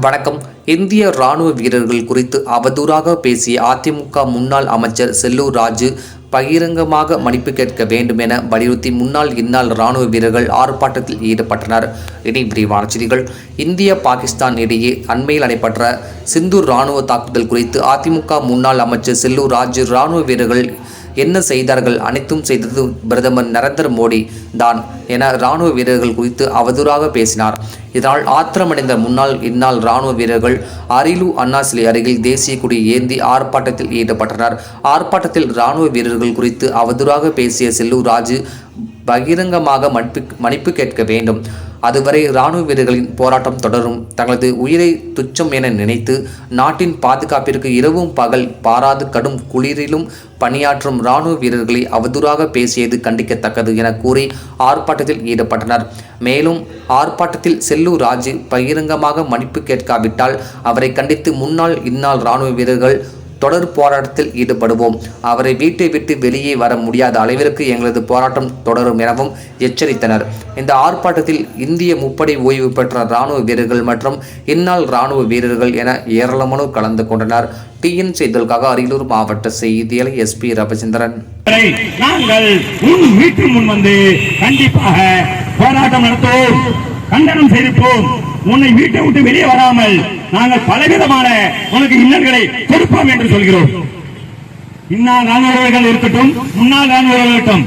வணக்கம். இந்திய ராணுவ வீரர்கள் குறித்து அவதூறாக பேசிய அதிமுக முன்னாள் அமைச்சர் செல்லூர் ராஜு பகிரங்கமாக மன்னிப்பு கேட்க வேண்டும் என வலியுறுத்தி முன்னாள் இந்நாள் ராணுவ வீரர்கள் ஆர்ப்பாட்டத்தில் ஈடுபட்டனர். இனி விரிவான செய்திகள். இந்திய பாகிஸ்தான் இடையே அண்மையில் நடைபெற்ற சிந்தூர் ராணுவ தாக்குதல் குறித்து அதிமுக முன்னாள் அமைச்சர் செல்லூர் ராஜு ராணுவ வீரர்கள் என்ன செய்தார்கள், அனைத்தும் செய்தது பிரதமர் நரேந்திர மோடி தான் என ராணுவ வீரர்கள் குறித்து அவதூறாக பேசினார். இதனால் ஆத்திரமடைந்த முன்னாள் இந்நாள் ராணுவ வீரர்கள் அரியலூர் அண்ணா சிலை அருகில் தேசிய கொடி ஏந்தி ஆர்ப்பாட்டத்தில் ஈடுபட்டனர். ஆர்ப்பாட்டத்தில் ராணுவ வீரர்கள் குறித்து அவதூறாக பேசிய செல்லூர் ராஜு பகிரங்கமாக மன்னிப்பு கேட்க வேண்டும். அதுவரை ராணுவ வீரர்களின் போராட்டம் தொடரும். தங்களது உயிரை துச்சம் என நினைத்து நாட்டின் பாதுகாப்பிற்கு இரவும் பகல் பாராது கடும் குளிரிலும் பணியாற்றும் ராணுவ வீரர்களை அவதூறாக பேசியது கண்டிக்கத்தக்கது என கூறி ஆர்ப்பாட்டத்தில் ஈடுபட்டனர். மேலும் ஆர்ப்பாட்டத்தில் செல்லூர் ராஜு பகிரங்கமாக மன்னிப்பு கேட்காவிட்டால் அவரை கண்டித்து முன்னாள் இந்நாள் ராணுவ வீரர்கள் தொடர் போராட்டத்தில் ஈடுபடுவோம். அவரை வீட்டை விட்டு வெளியே வர முடியாத அளவிற்கு எங்களது போராட்டம் தொடரும் எனவும் எச்சரித்தனர். இந்த ஆர்ப்பாட்டத்தில் இந்திய முப்படை ஓய்வு பெற்ற ராணுவ வீரர்கள் மற்றும் இந்நாள் ராணுவ வீரர்கள் என ஏராளமானோர் கலந்து கொண்டனர். டிஎன் செய்திகளுக்காக அரியலூர் மாவட்ட செய்தியாளர் எஸ்பி ரவிச்சந்திரன். நாங்கள் முன் வந்து கண்டிப்பாக போராட்டம் நடத்துவோம், கண்டனம் செய்திருப்போம். உன்னை வீட்டை விட்டு வெளியே வராமல் நாங்கள் பலவிதமான உனக்கு இன்னல்களை கொடுப்போம் என்று சொல்கிறோம். இந்நாள் ராணுவர்கள் இருக்கட்டும், முன்னாள் ராணுவர்கள் இருக்கட்டும்.